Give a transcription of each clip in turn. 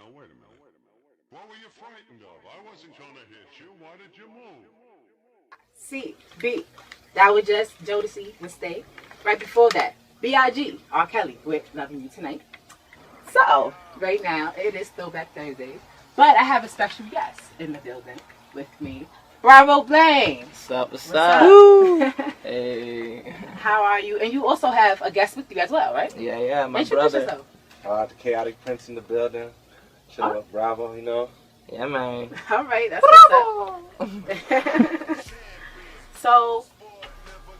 What were you frightened of? I wasn't going to hit you. Why did you move? C, B. That was just Jodeci, Mistake. Right before that, B.I.G. R. Kelly with Loving You Tonight. So, right now, it is Throwback Thursday, but I have a special guest in the building with me. Bravo, Blane. What's up? What's up? up? Hey. How are you? And you also have a guest with you as well, right? Yeah, my Introduce brother. yourself. The Chaotic Prince in the building. Chilling with Bravo, you know. Yeah, man. All right, that's what's up. So,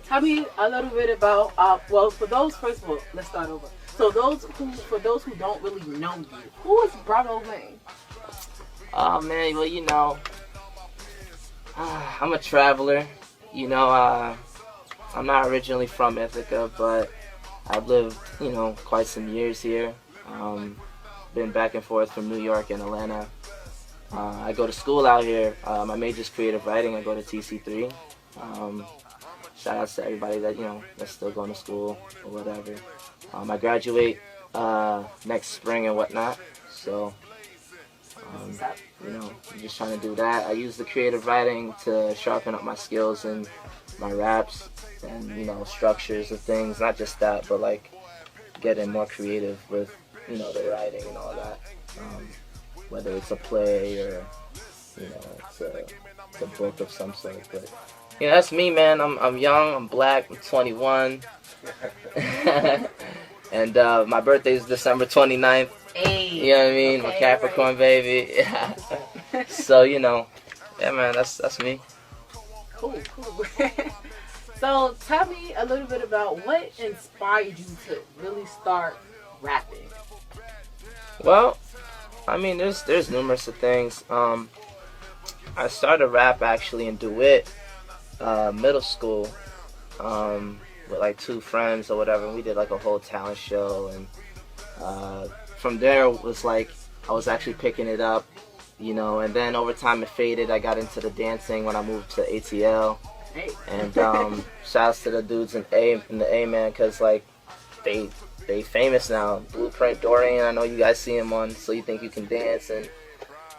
tell me a little bit about, well, for those, first of all, let's start over. So for those who don't really know you, who is Bravo Blane? Oh, man, well, you know, I'm a traveler. You know, I'm not originally from Ithaca, but I've lived, you know, quite some years here. Been back and forth from New York and Atlanta. I go to school out here. My major is creative writing. I go to TC3. Shout outs to everybody that, you know, that's still going to school or whatever. I graduate next spring and whatnot. So, you know, I'm just trying to do that. I use the creative writing to sharpen up my skills and my raps and, you know, structures of things. Not just that, but like getting more creative with, you know, the writing and all that. Whether it's a play or, you know, it's a book of some sort. But, you know, that's me, man. I'm young, I'm black, I'm 21. And my birthday is December 29th. Hey, you know what I mean? Okay, I'm a Capricorn, baby. So, you know, yeah, man, that's me. Cool. So, tell me a little bit about what inspired you to really start rapping. Well, I mean, there's numerous of things. I started rap actually in DeWitt, middle school, with like two friends or whatever. And we did like a whole talent show, and from there it was like I was actually picking it up, you know. And then over time it faded. I got into the dancing when I moved to ATL, and shouts to the dudes in the A man, cause like they famous now. Blueprint, Dorian, I know you guys see him on So You Think You Can Dance and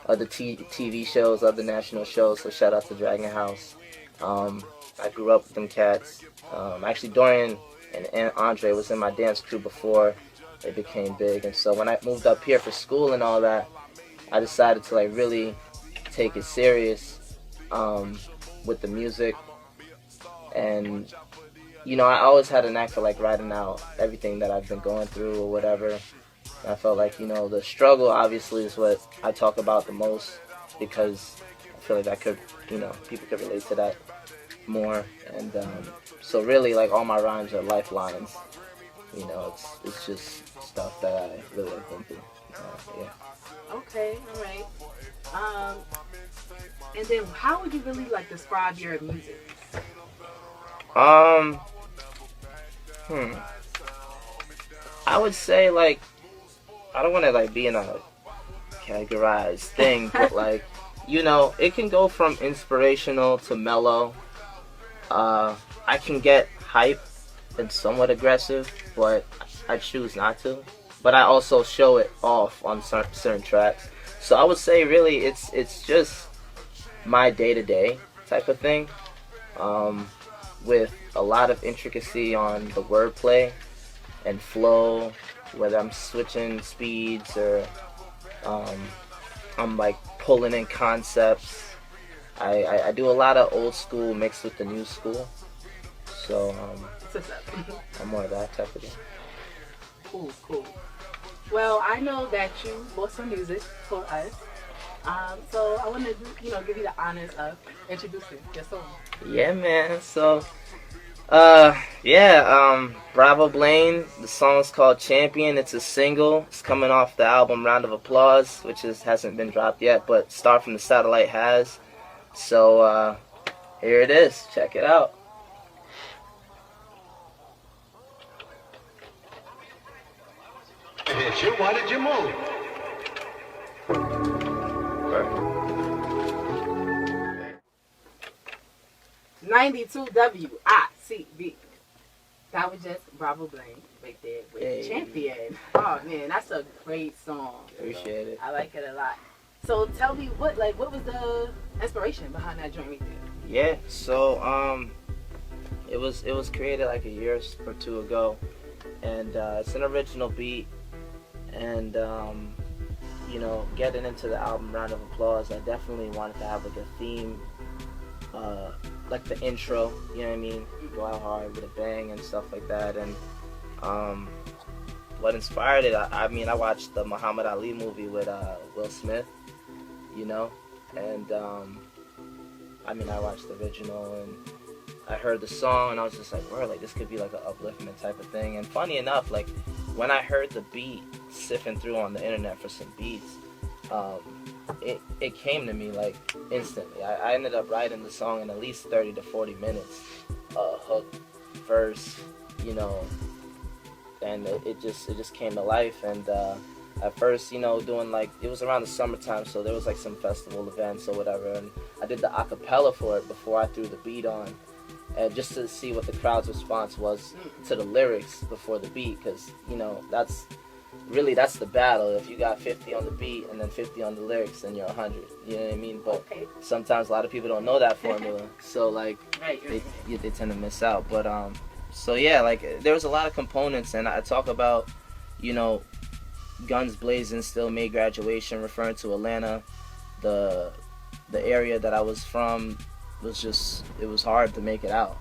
other TV shows, other national shows, so shout out to Dragon House. I grew up with them cats. Actually, Dorian and Andre was in my dance crew before they became big, and so when I moved up here for school and all that, I decided to like really take it serious with the music. And you know, I always had a knack for like writing out everything that I've been going through or whatever. And I felt like, you know, the struggle obviously is what I talk about the most, because I feel like that could, you know, people could relate to that more. And so really, like, all my rhymes are lifelines. You know, it's just stuff that I really have been through. Yeah. Okay, all right. And then how would you really like describe your music? I would say, like, I don't want to like be in a categorized thing, but like, you know, it can go from inspirational to mellow. I can get hype and somewhat aggressive, but I choose not to. But I also show it off on certain tracks. So I would say really it's just my day-to-day type of thing, with a lot of intricacy on the wordplay and flow, whether I'm switching speeds or I'm like pulling in concepts. I do a lot of old school mixed with the new school, so I'm more of that type of thing. Cool. Well, I know that you wrote some music for us, so I want to, you know, give you the honors of introducing your song. Yeah, man. So, Bravo Blane. The song's called Champion. It's a single. It's coming off the album Round of Applause, which hasn't been dropped yet, but Star from the Satellite has. So, here it is. Check it out. Hit you? Why did you move? 92 WICB. That was just Bravo Blane right there with Hey. Champion. Oh man, that's a great song. Appreciate it. I like it a lot. So tell me what was the inspiration behind that joint right there? Yeah, so it was created like a year or two ago, and it's an original beat, and you know, getting into the album Round of Applause, I definitely wanted to have like a theme, like the intro, you know what I mean, go out hard with a bang and stuff like that. And what inspired it, I mean, I watched the Muhammad Ali movie with Will Smith, you know, and I mean, I watched the original and I heard the song and I was just like, word, like this could be like an upliftment type of thing. And funny enough, like when I heard the beat, sifting through on the internet for some beats, it came to me like instantly. I ended up writing the song in at least 30 to 40 minutes, hook, verse, you know, and it just came to life. And at first, you know, doing like, it was around the summertime, so there was like some festival events or whatever, and I did the acapella for it before I threw the beat on, and just to see what the crowd's response was to the lyrics before the beat, because, you know, that's the battle. If you got 50 on the beat and then 50 on the lyrics, then you're 100, you know what I mean? But sometimes a lot of people don't know that formula, so like they tend to miss out. But so yeah, like there was a lot of components, and I talk about, you know, guns blazing, still made graduation, referring to Atlanta. The area that I was from was just, it was hard to make it out.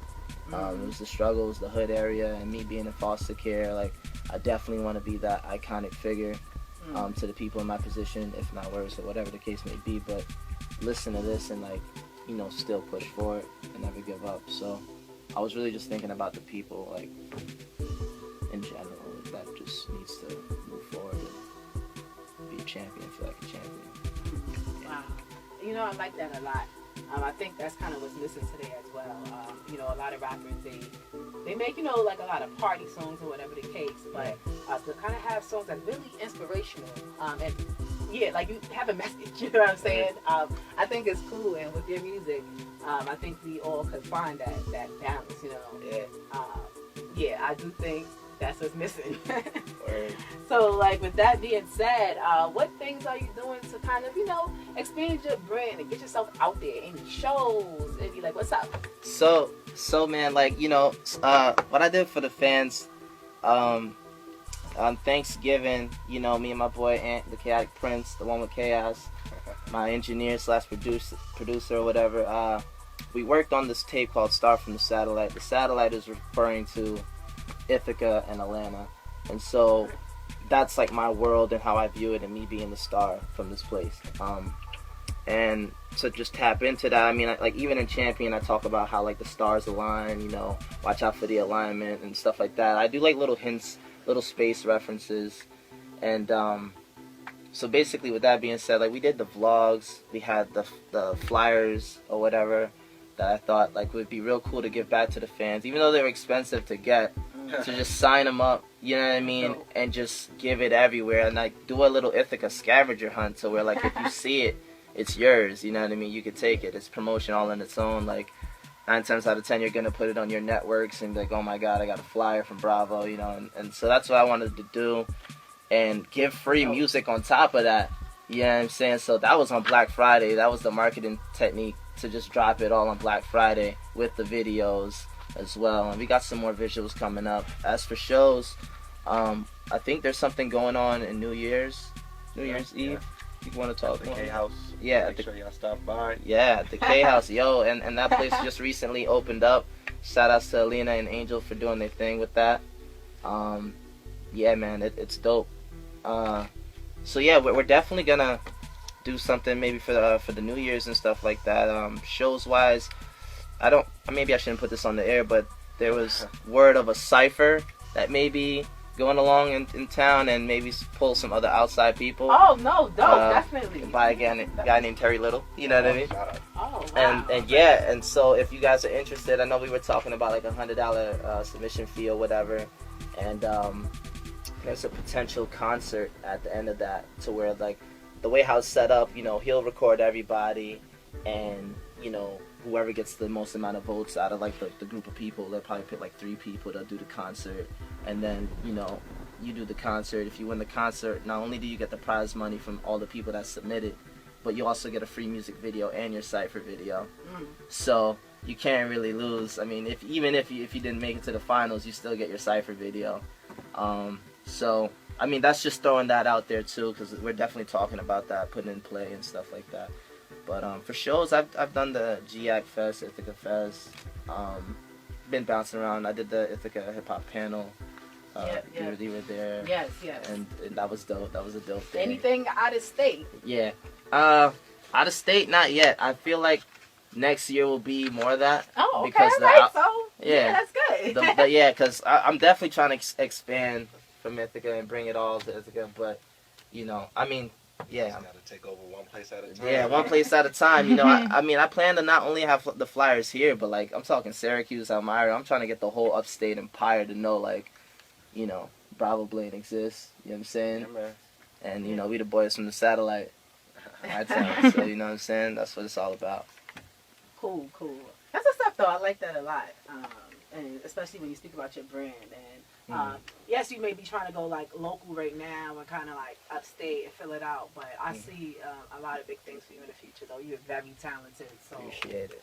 It was the struggles, the hood area, and me being in foster care. Like, I definitely want to be that iconic figure to the people in my position, if not worse, or whatever the case may be. But listen to this and, like, you know, still push forward and never give up. So I was really just thinking about the people, like, in general, that just needs to move forward and be a champion, feel like a champion. Wow. You know, I like that a lot. I think that's kind of what's missing today as well. You know, a lot of rappers, they make, you know, like a lot of party songs or whatever the case, but to kind of have songs that's really inspirational, and yeah, like you have a message, you know what I'm saying? I think it's cool, and with your music, I think we all could find that balance, you know? Yeah, I do think that's what's missing. So, like, with that being said, what things are you doing to kind of, you know, expand your brand and get yourself out there? Any shows? Any, like, what's up? So man, like, you know, what I did for the fans, on Thanksgiving, you know, me and my boy Ant, the Chaotic Prince, the one with Chaos, my engineer / producer or whatever, we worked on this tape called Star from the Satellite. The satellite is referring to Ithaca and Atlanta, and so that's like my world and how I view it, and me being the star from this place. And to just tap into that, I mean, like even in Champion, I talk about how like the stars align, you know, watch out for the alignment and stuff like that. I do like little hints, little space references, and so basically, with that being said, like we did the vlogs, we had the flyers or whatever that I thought like would be real cool to give back to the fans, even though they were expensive to get. To just sign them up, you know what I mean, and just give it everywhere, and like do a little Ithaca scavenger hunt, so where like if you see it, it's yours, you know what I mean, you could take it. It's promotion all in its own. Like 9 times out of 10 you're gonna put it on your networks and be like, oh my god, I got a flyer from Bravo, you know, and so that's what I wanted to do, and give free music on top of that, you know what I'm saying. So that was on Black Friday. That was the marketing technique, to just drop it all on Black Friday with the videos as well, and we got some more visuals coming up. As for shows, I think there's something going on in New Year's Eve. You want to talk the about K House? Yeah, make sure y'all stop by. Yeah, the K House, yo, and that place just recently opened up. Shout outs to Alina and Angel for doing their thing with that. Yeah, man, it's dope. So yeah, we're definitely gonna do something maybe for the New Year's and stuff like that. Shows wise, maybe I shouldn't put this on the air, but there was word of a cypher that may be going along in town, and maybe pull some other outside people. Oh no, definitely. By a guy named Terry Little, you know what I mean? Oh wow. And yeah, and so if you guys are interested, I know we were talking about like $100 submission fee or whatever, and there's a potential concert at the end of that, to where like the way how it's set up, you know, he'll record everybody, and you know, whoever gets the most amount of votes out of like the group of people, they'll probably pick like 3 people to do the concert, and then, you know, you do the concert. If you win the concert, not only do you get the prize money from all the people that submitted, but you also get a free music video and your Cypher video. So you can't really lose. I mean, even if you didn't make it to the finals, you still get your Cypher video. So I mean, that's just throwing that out there too, because we're definitely talking about that, putting in play and stuff like that. But for shows, I've done the GIAC Fest, Ithaca Fest. Been bouncing around. I did the Ithaca Hip Hop panel. You were there. Yes. And that was dope. That was a dope thing. Anything out of state? Yeah. Out of state, not yet. I feel like next year will be more of that. Oh, okay. Because that's good. Yeah, because I'm definitely trying to expand from Ithaca and bring it all to Ithaca. But, you know, I mean, yeah. Just gotta take over one place at a time. Yeah, one place at a time. You know, I mean, I plan to not only have the Flyers here, but, like, I'm talking Syracuse, Elmira. I'm trying to get the whole upstate empire to know, like, you know, Bravo Blane exists. You know what I'm saying? Yeah, man. And, you know, we the boys from the satellite. Our town. So, you know what I'm saying? That's what it's all about. Cool. That's what's up, though. I like that a lot. And especially when you speak about your brand. And yes, you may be trying to go like local right now and kind of like upstate and fill it out. But I see a lot of big things for you in the future, though. You're very talented. So Appreciate it.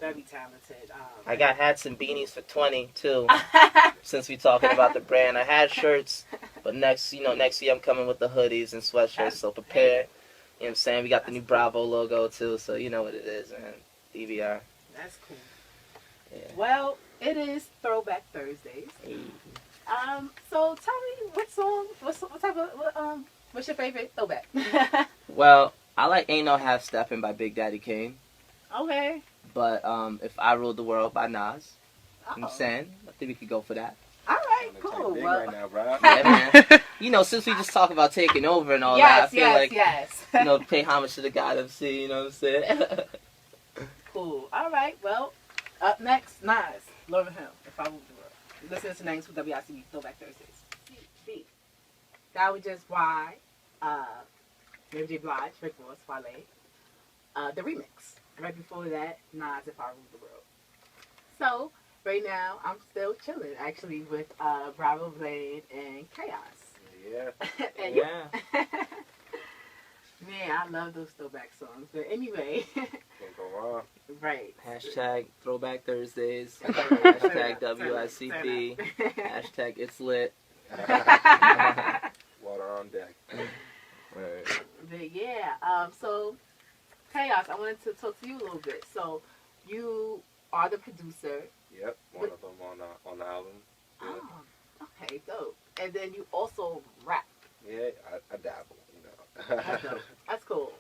Very talented. I got hats and beanies for 20 too. Since we talking about the brand, I had shirts, but next year I'm coming with the hoodies and sweatshirts. So prepare. You know what I'm saying? We got the new Bravo logo too, so you know what it is, man. DVR. That's cool. Yeah. Well, it is Throwback Thursdays. Hey. So tell me what song, what's your favorite throwback? Well, I like Ain't No Half Steppin' by Big Daddy Kane. Okay. But If I Ruled the World by Nas. You know what I'm Uh-oh. saying? I think we could go for that. All right, I'm cool. big Well, right now, bro. Yeah, man. You know, since we just talk about taking over and all that, I feel like, you know, pay homage to the God MC, you know what I'm saying? Cool. All right. Well, up next, Nas, Love Him, If I Ruled the World. You're listening to Names with WICB Throwback Thursdays. B. That was just why Mary J. Blige, Rick Ross, Wale, the remix. Right before that, Nas, If I Ruled the World. So, right now, I'm still chilling, actually, with Bravo Blade and Chaos. Yeah. And Yeah. Man, I love those throwback songs. But anyway, Can't go wrong. right. Hashtag Throwback Thursdays. Turn up, Hashtag turn up, WICP. turn up. Hashtag It's Lit. Water on deck. Right. But yeah, so Chaos, I wanted to talk to you a little bit. So you are the producer. Yep, one of them on the album. Yeah. Oh, okay, dope. And then you also rap. Yeah, I dabble, you know. That's cool.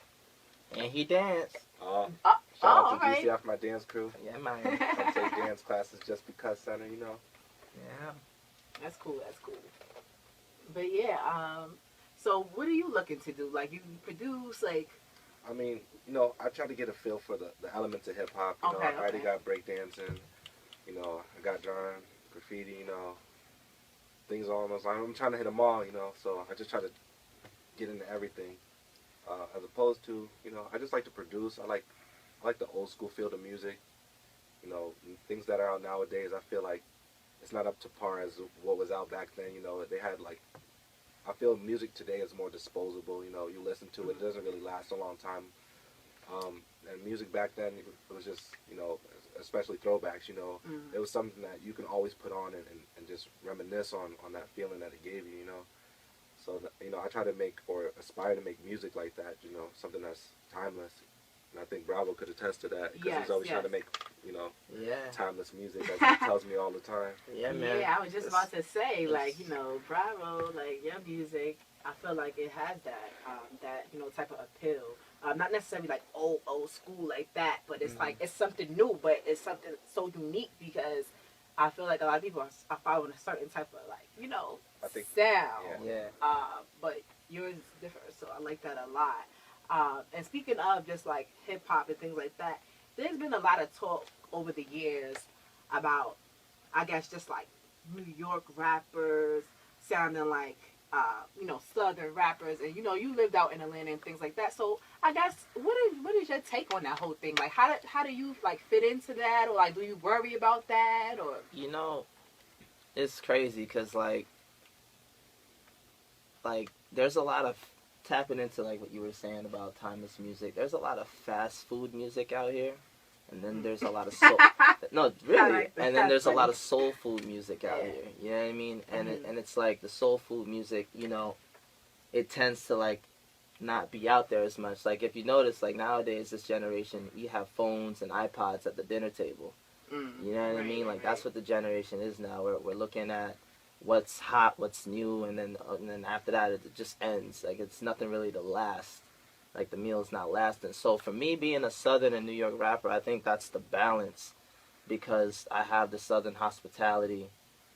And he danced. Shout out to alright. DC off my dance crew. Yeah, man. I take dance classes just because center, you know. Yeah. That's cool. But yeah, so what are you looking to do? Like you produce, like. I mean, you know, I try to get a feel for the elements of hip hop. You know, I already got breakdancing. You know, I got drawing, graffiti. You know, things along those lines. I'm trying to hit them all. You know, so I just try to get into everything. As opposed to, you know, I just like to produce. I like the old school feel of music. You know, things that are out nowadays, I feel like it's not up to par as what was out back then. You know, they had like, I feel music today is more disposable. You know, you listen to it, it doesn't really last a long time. And music back then, it was just, you know, especially throwbacks, you know, it was something that you can always put on and just reminisce on that feeling that it gave you, you know. So, you know, I try to make or aspire to make music like that, you know, something that's timeless. And I think Bravo could attest to that because he's always trying to make, you know, timeless music, as he tells me all the time. Yeah, man. Yeah, I was just about to say, like, you know, Bravo, like, your music, I feel like it has that, you know, type of appeal. Not necessarily like old school like that, but it's like, it's something new, but it's something so unique because I feel like a lot of people are following a certain type of, like, you know, sound. Yeah. But yours is different, so I like that a lot. And speaking of just like hip hop and things like that, there's been a lot of talk over the years about, I guess, just like New York rappers sounding like Southern rappers, and you lived out in Atlanta and things like that. So I guess what is your take on that whole thing? Like, how do you like fit into that, or like do you worry about that, or it's crazy because like there's a lot of tapping into like what you were saying about timeless music. There's a lot of fast food music out here, and then there's a lot of soul. No, really, like that. And then there's a lot of soul food music out here. You know what I mean? And and it's like the soul food music. It tends to like not be out there as much. Like if you notice, like nowadays, this generation, we have phones and iPods at the dinner table. You know what I mean? Like that's what the generation is now. We're looking at what's hot, what's new, and then after that it just ends. Like it's nothing really to last. Like the meal's not lasting. So for me, being a Southern and New York rapper, I think that's the balance, because I have the Southern hospitality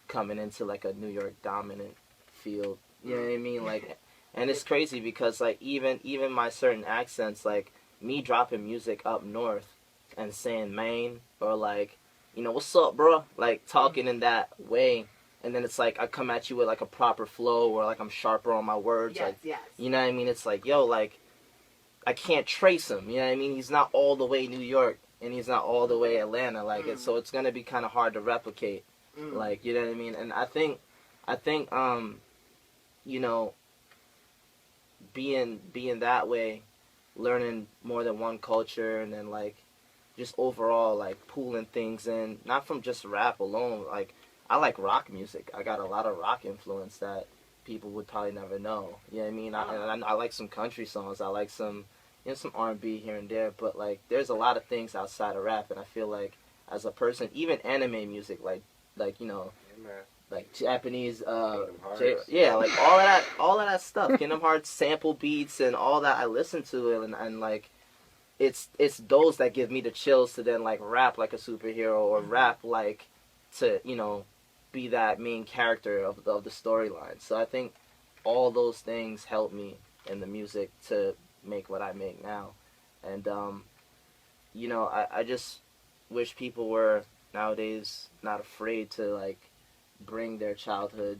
coming into like a New York dominant field. You know what I mean? Like, and it's crazy because like even my certain accents, like me dropping music up north and saying Maine, or like, what's up, bro? Like talking in that way. And then it's like I come at you with like a proper flow, or like I'm sharper on my words. Yes, like, yes. You know what I mean? It's like, yo, like I can't trace him. You know what I mean? He's not all the way New York, and he's not all the way Atlanta. Like so it's gonna be kind of hard to replicate. Like, you know what I mean? And I think being that way, learning more than one culture, and then like just overall like pulling things in, not from just rap alone. Like I like rock music. I got a lot of rock influence that people would probably never know. You know what I mean? I like some country songs. I like some some R&B here and there. But like there's a lot of things outside of rap, and I feel like as a person, even anime music, like like Japanese, like all of that stuff, Kingdom Hearts sample beats and all that, I listen to it, and like it's those that give me the chills to then like rap like a superhero, or rap like to be that main character of the storyline. So I think all those things help me in the music to make what I make now, and I just wish people were nowadays not afraid to like bring their childhood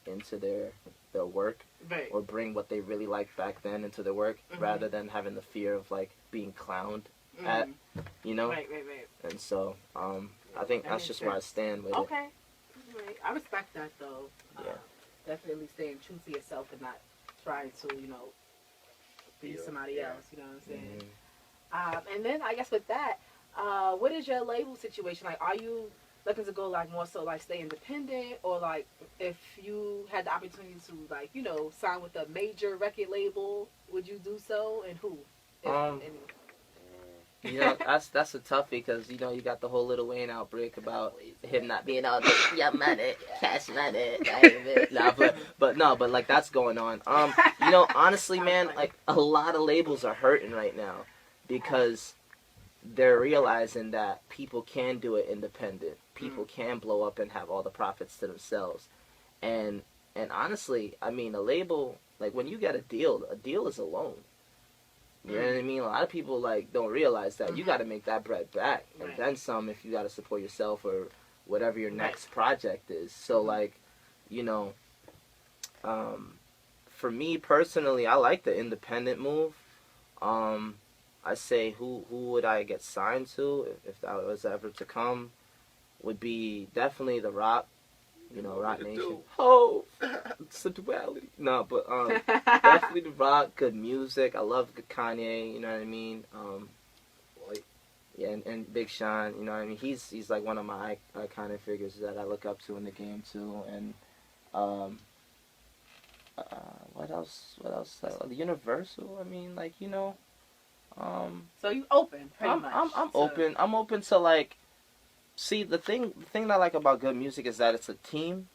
into their work, right, or bring what they really liked back then into their work, rather than having the fear of like being clowned at, Right. And so I think that's just where I stand with it. Okay. Right. I respect that though. Yeah. Definitely staying true to yourself and not trying to, be somebody else, you know what I'm saying? And then I guess with that, what is your label situation? Like, are you looking to go like more so like stay independent, or like if you had the opportunity to like, sign with a major record label, would you do so, and who? That's a toughie, because you got the whole Lil Wayne outbreak about him not being out there. Yeah, money, cash money. But like that's going on. Honestly, man, like a lot of labels are hurting right now, because they're realizing that people can do it independent. People can blow up and have all the profits to themselves. And honestly, I mean, a label, like when you get a deal is a loan. You know what I mean? A lot of people like don't realize that you got to make that bread back, and then some if you got to support yourself or whatever your next project is. So like, for me personally, I like the independent move. I say who would I get signed to if that was ever to come, would be definitely The Rock. Rock Nation. Oh, it's a duality. No, but definitely The Rock. Good music. I love good Kanye. You know what I mean? Yeah, and Big Sean. You know what I mean? He's like one of my iconic figures that I look up to in the game too. And what else? Universal. I mean, like So you open? Pretty much. I'm open. I'm open to like. See, the thing that I like about good music is that it's a team.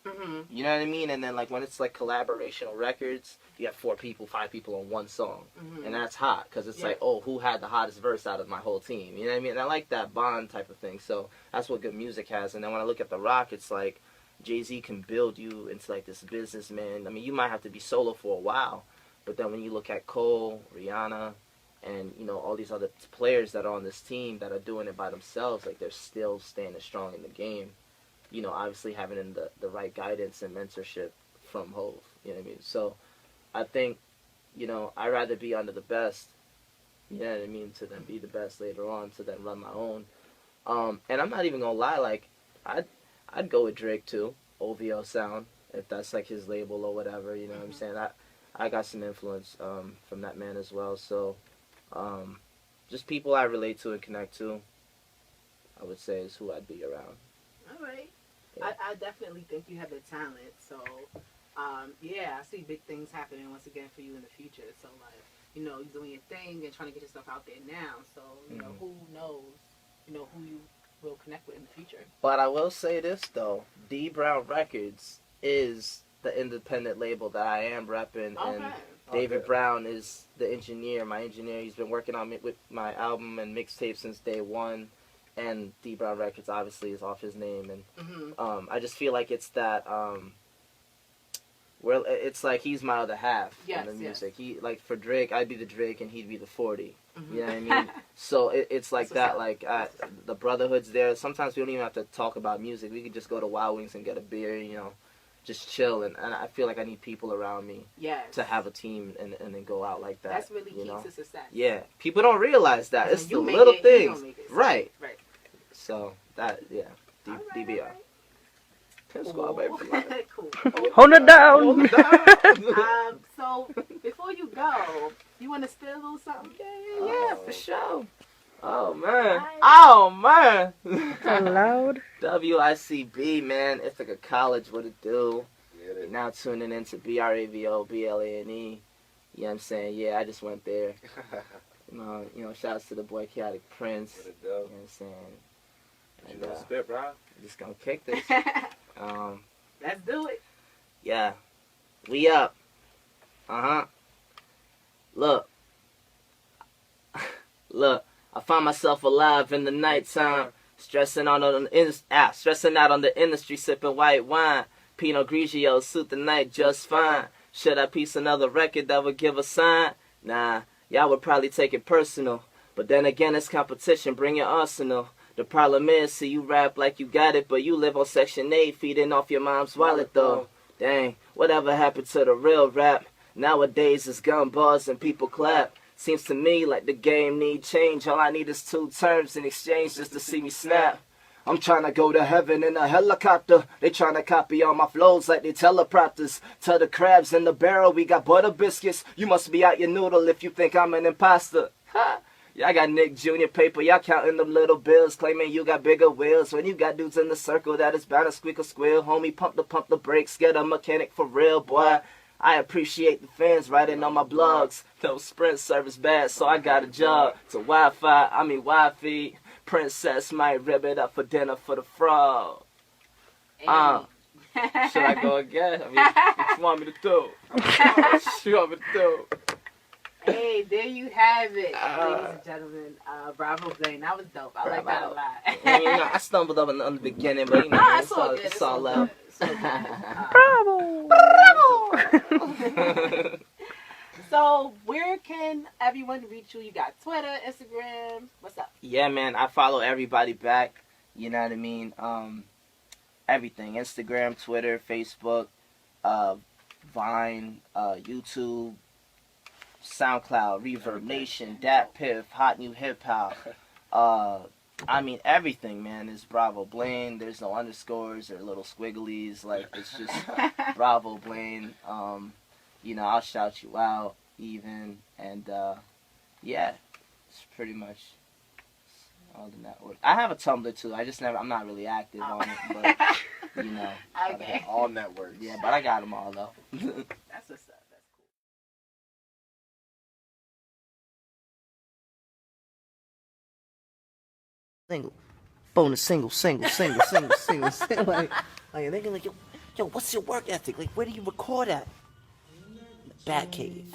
You know what I mean? And then like when it's like collaborational records, you have 4 people, 5 people on one song, and that's hot, because it's like, oh, who had the hottest verse out of my whole team? You know what I mean? And I like that bond type of thing. So that's what good music has. And then when I look at The Rock, it's like Jay-Z can build you into like this businessman. I mean, you might have to be solo for a while, but then when you look at Cole, Rihanna, and all these other players that are on this team that are doing it by themselves, like they're still standing strong in the game. Obviously having the right guidance and mentorship from Hov. You know what I mean? So I think, you know, I'd rather be under the best, you know what I mean, to then be the best later on, to then run my own. And I'm not even gonna lie, like, I'd go with Drake too, OVO Sound, if that's like his label or whatever, you know what I'm saying? I got some influence from that man as well. So just people I relate to and connect to, I would say, is who I'd be around. All right. Yeah. I definitely think you have the talent. So, yeah, I see big things happening once again for you in the future. So, like, you know, you're doing your thing and trying to get yourself out there now. So, you know, who knows, you know, who you will connect with in the future. But I will say this, though. D Brown Records is the independent label that I am repping. Okay. And David Brown is the engineer, my engineer. He's been working on me with my album and mixtape since day one. And D Brown Records obviously is off his name. And I just feel like it's that, well, it's like he's my other half in the music. Yes. He, like, for Drake, I'd be the Drake and he'd be the 40. You know what I mean? So it's like that, like, the brotherhood's there. Sometimes we don't even have to talk about music. We could just go to Wild Wings and get a beer, you know, just chill. And I feel like I need people around me to have a team and then go out like that. That's really key know? to success. Yeah. People don't realize that. It's the little things. Right. Right. So, that, yeah. DBR. Right. Squad, baby. Cool. Hold it down. Hold it down. So, before you go, you want to spill a little something? Yeah, for sure. Oh, man. Oh, man. Loud. WICB, man. It's like a college. What it do? You're now tuning into BRAVO, BLANE. You know what I'm saying? Yeah, I just went there. You know, shouts to the boy Chaotic Prince. What it do? You know what I'm saying? And, you know, spit, bro. Just gonna kick this. Let's do it. Yeah. We up. Look. Look. I find myself alive in the nighttime. Stressing out on the industry, sipping white wine. Pinot Grigio suit the night just fine. Should I piece another record that would give a sign? Nah, y'all would probably take it personal. But then again, it's competition. Bring your arsenal. The problem is, see you rap like you got it, but you live on Section 8, feeding off your mom's wallet, though. Dang, whatever happened to the real rap? Nowadays, it's gun bars and people clap. Seems to me like the game need change. All I need is 2 terms in exchange just to see me snap. I'm trying to go to heaven in a helicopter. They trying to copy all my flows like they teleprompters. Tell the crabs in the barrel we got butter biscuits. You must be out your noodle if you think I'm an imposter. Ha! Y'all got Nick Jr. paper, y'all counting them little bills, claiming you got bigger wheels. When you got dudes in the circle that is bound to squeak or squeal. Homie, pump the brakes, get a mechanic for real, boy. I appreciate the fans writing on my blogs. No Sprint service bad, so I got a job. To Wi-Fi. Princess might rib it up for dinner for the frog. Should I go again? I mean, what you want me to do? What you want me to do? Hey, there you have it, ladies and gentlemen. Bravo, Blane. That was dope. I like that a lot. I mean, I stumbled up in the beginning, but you know, it's all love. Bravo! Bravo! So, where can everyone reach you? You got Twitter, Instagram. What's up? Yeah, man. I follow everybody back. You know what I mean? Everything. Instagram, Twitter, Facebook, Vine, YouTube, SoundCloud, Reverb Nation, Dat Piff, Hot New Hip Hop. I mean, everything, man, is Bravo Blane. There's no underscores or little squigglies. Like, it's just Bravo Blane. You know, I'll shout you out even. And, yeah, it's pretty much all the network. I have a Tumblr, too. I'm not really active on it, but, you know. Okay. All networks. Yeah, but I got them all, though. That's what's up. Single, bonus, single. Like they're gonna like, yo, what's your work ethic? Like, where do you record at? In the Bat Cave.